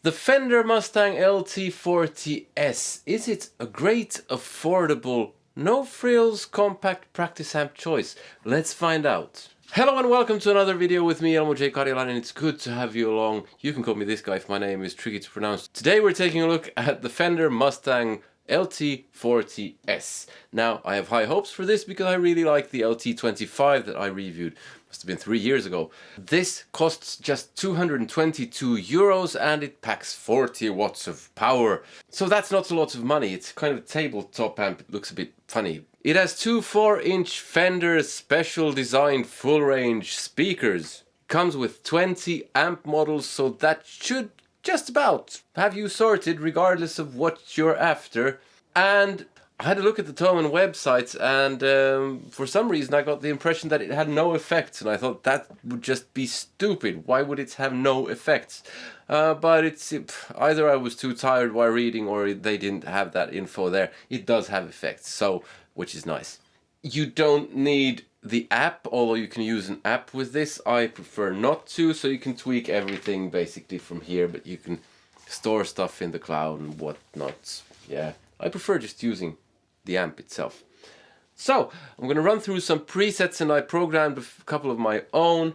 The Fender Mustang LT40S. Is it a great, affordable, no-frills, compact practice amp choice? Let's find out. Hello and welcome to another video with me, Elmo J. Karjalainen, and it's good to have you along. You can call me this guy if my name is tricky to pronounce. Today we're taking a look at the Fender Mustang LT40S. Now, I have high hopes for this because I really like the LT25 that I reviewed. Must have been 3 years ago. This costs just 222 euros and it packs 40 watts of power. So that's not a lot of money. It's kind of a tabletop amp. It looks a bit funny. It has two 4-inch Fender special designed full range speakers. Comes with 20 amp models, so that should just about have you sorted regardless of what you're after. And I had a look at the Thomann website and for some reason I got the impression that it had no effects, and I thought that would just be stupid. Why would it have no effects? But it's either I was too tired while reading or they didn't have that info there. It does have effects, so which is nice. You don't need the app, although you can use an app with this. I prefer not to, so you can tweak everything basically from here, but you can store stuff in the cloud and whatnot. Yeah, I prefer just using the amp itself. So I'm going to run through some presets, and I programmed a couple of my own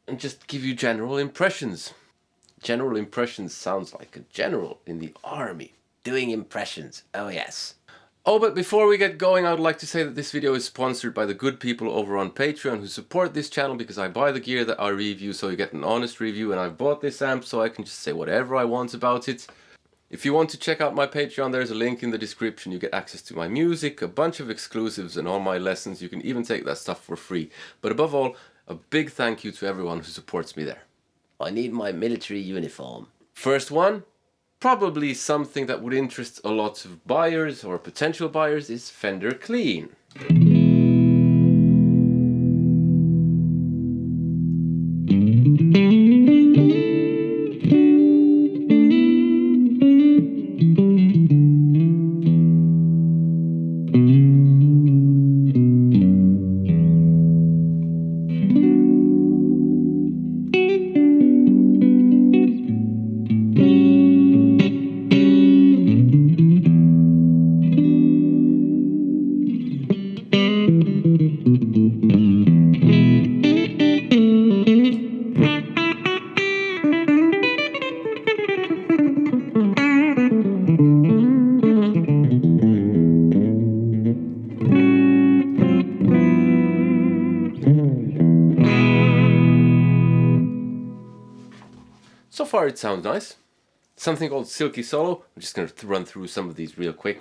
and just give you general impressions. General impressions sounds like a general in the army doing impressions. Oh yes. Oh, but before we get going, I would like to say that this video is sponsored by the good people over on Patreon who support this channel because I buy the gear that I review, so you get an honest review, and I bought this amp so I can just say whatever I want about it. If you want to check out my Patreon, there's a link in the description. You get access to my music, a bunch of exclusives, and all my lessons. You can even take that stuff for free. But above all, a big thank you to everyone who supports me there. I need my military uniform. First one, probably something that would interest a lot of buyers or potential buyers, is Fender Clean. So far it sounds nice. Something called Silky Solo. I'm just going to run through some of these real quick.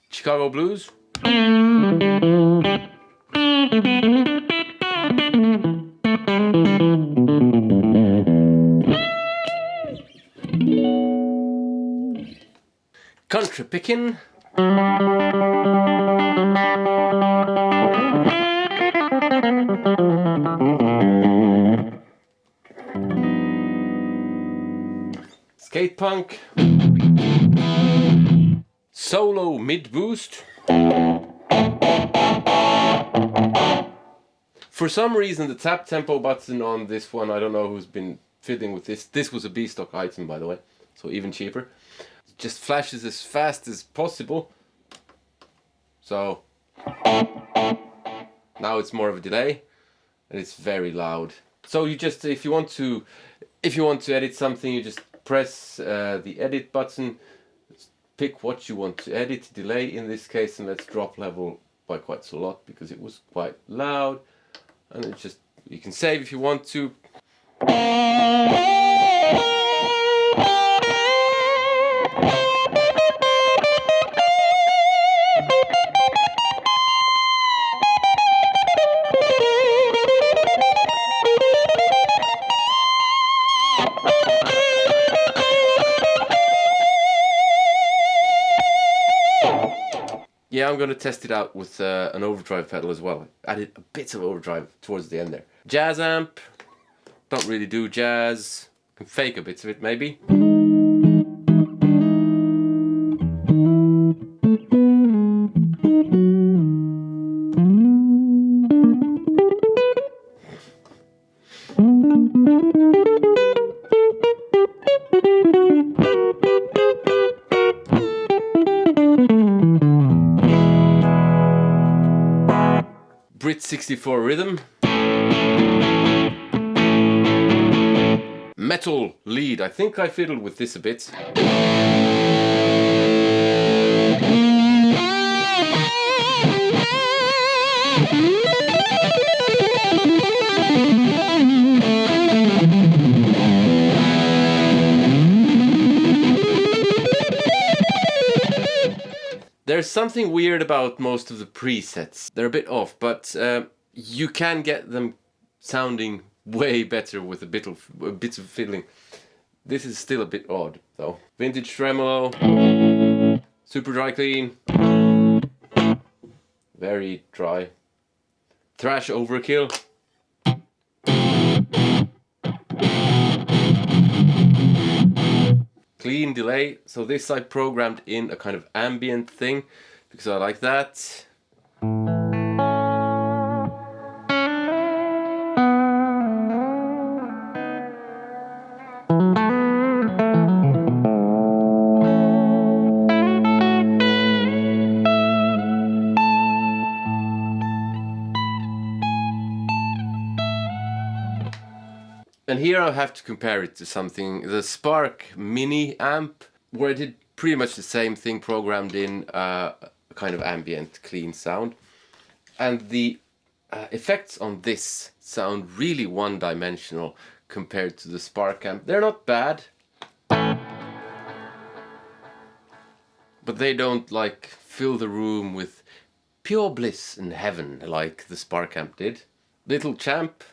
Chicago Blues. Country Pickin'. Skate Punk. Solo Mid Boost. For some reason the tap tempo button on this one, I don't know who's been fiddling with this. This was a B-stock item, by the way, so even cheaper. It just flashes as fast as possible. So now it's more of a delay and it's very loud. So you just, if you want to edit something, you just press the edit button, pick what you want to edit, delay in this case, and let's drop level by quite a lot because it was quite loud. And it's just, you can save if you want to. Yeah, I'm going to test it out with an overdrive pedal as well. Added a bit of overdrive towards the end there. Jazz amp. Don't really do jazz. Can fake a bit of it maybe. Brit 64 rhythm. Metal lead. I think I fiddled with this a bit. There's something weird about most of the presets. They're a bit off, but you can get them sounding way better with a bit of fiddling. This is still a bit odd, though. Vintage tremolo, super dry clean, very dry. Thrash overkill. Clean delay. So this I programmed in a kind of ambient thing because I like that. And here I have to compare it to something, the Spark Mini amp, where I did pretty much the same thing, programmed in a kind of ambient clean sound. And the effects on this sound really one-dimensional compared to the Spark amp. They're not bad, but they don't like fill the room with pure bliss and heaven like the Spark amp did. Little Champ.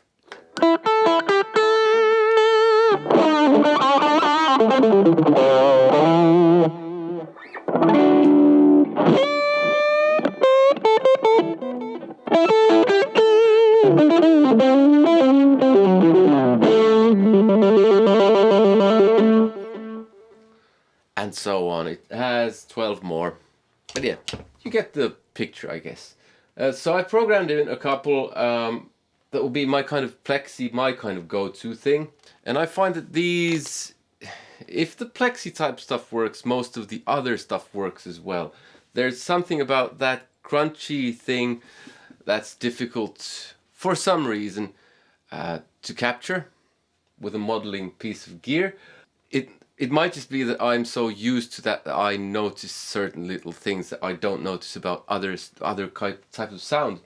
And so on. It has 12 more. But yeah, you get the picture, I guess. So I programmed in a couple that will be my kind of plexi, my kind of go-to thing. And I find that these, if the plexi type stuff works, most of the other stuff works as well. There's something about that crunchy thing that's difficult for some reason to capture with a modeling piece of gear. It might just be that I'm so used to that I notice certain little things that I don't notice about other types of sound.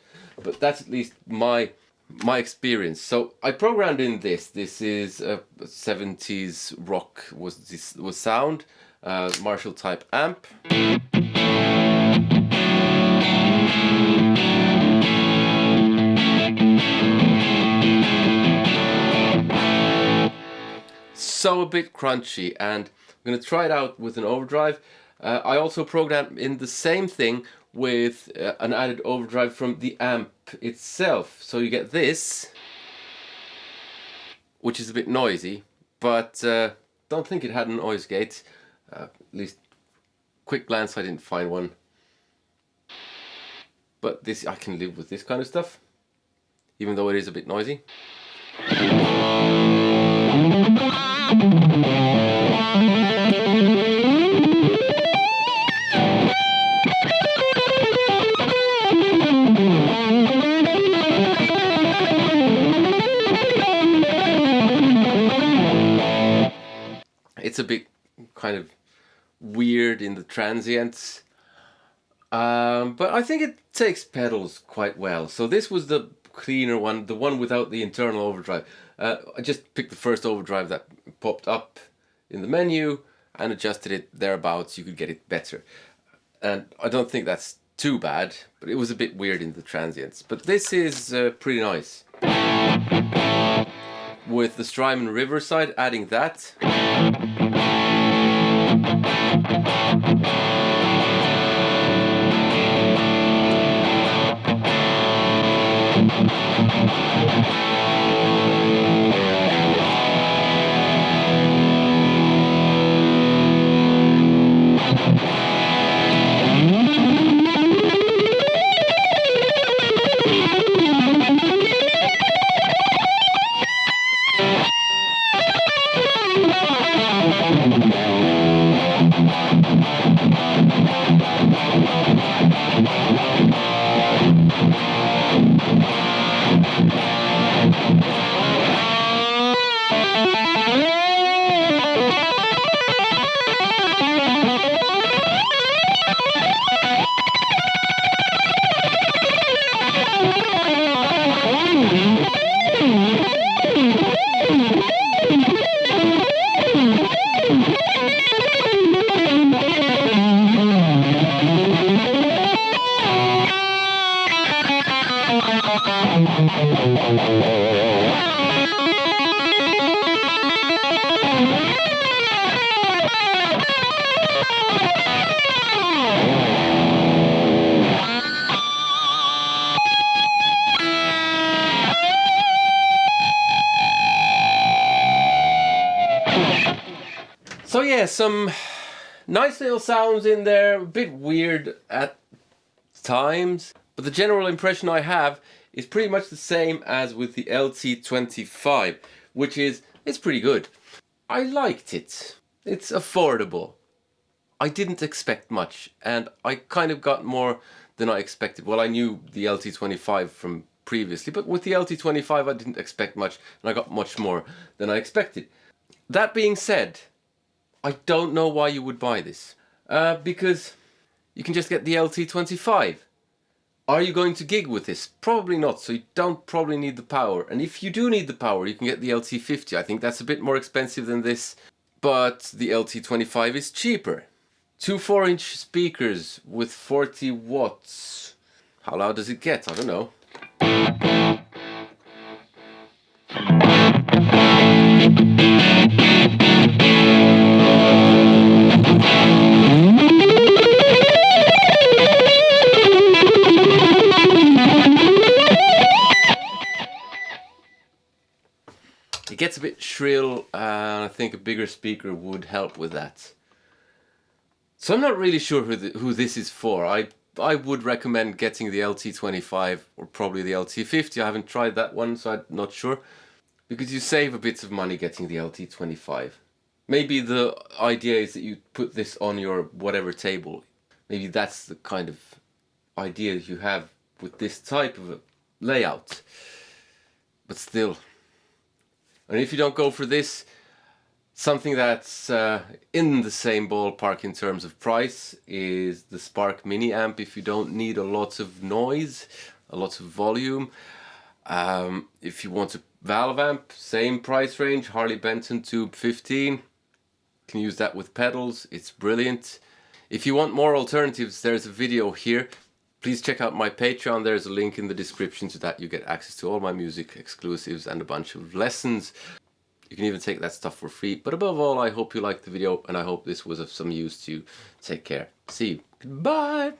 But that's at least my experience. So I programmed in this. This is a 70s rock was sound, Marshall type amp. So a bit crunchy, and I'm going to try it out with an overdrive. I also programmed in the same thing with an added overdrive from the amp itself. So you get this, which is a bit noisy, but don't think it had a noise gate. At least quick glance I didn't find one. But this, I can live with this kind of stuff, even though it is a bit noisy. It's a bit kind of weird in the transients, but I think it takes pedals quite well. So this was the cleaner one, the one without the internal overdrive. I just picked the first overdrive that popped up in the menu and adjusted it thereabouts. You could get it better, and I don't think that's too bad, but it was a bit weird in the transients. But this is pretty nice. With the Strymon Riverside, adding that. yeah, some nice little sounds in there, a bit weird at times, but the general impression I have is pretty much the same as with the LT25, which is, it's pretty good. I liked it. It's affordable. I didn't expect much, and I kind of got more than I expected. Well, I knew the LT25 from previously, but with the LT25 I didn't expect much, and I got much more than I expected. That being said, I don't know why you would buy this, because you can just get the LT25. Are you going to gig with this? Probably not, so you don't probably need the power. And if you do need the power, you can get the LT50. I think that's a bit more expensive than this, but the LT25 is cheaper. Two 4-inch speakers with 40 watts. How loud does it get? I don't know. It gets a bit shrill, and I think a bigger speaker would help with that. So I'm not really sure who this is for. I would recommend getting the LT25 or probably the LT50. I haven't tried that one, so I'm not sure. Because you save a bit of money getting the LT25. Maybe the idea is that you put this on your whatever table. Maybe that's the kind of idea you have with this type of a layout. But still. And if you don't go for this, something that's in the same ballpark in terms of price is the Spark Mini Amp. If you don't need a lot of noise, a lot of volume. If you want a valve amp, same price range, Harley Benton Tube 15. Can use that with pedals, it's brilliant. If you want more alternatives, there's a video here. Please check out my Patreon, there's a link in the description to that. You get access to all my music exclusives and a bunch of lessons. You can even take that stuff for free. But above all, I hope you liked the video and I hope this was of some use to you. Take care. See you. Goodbye.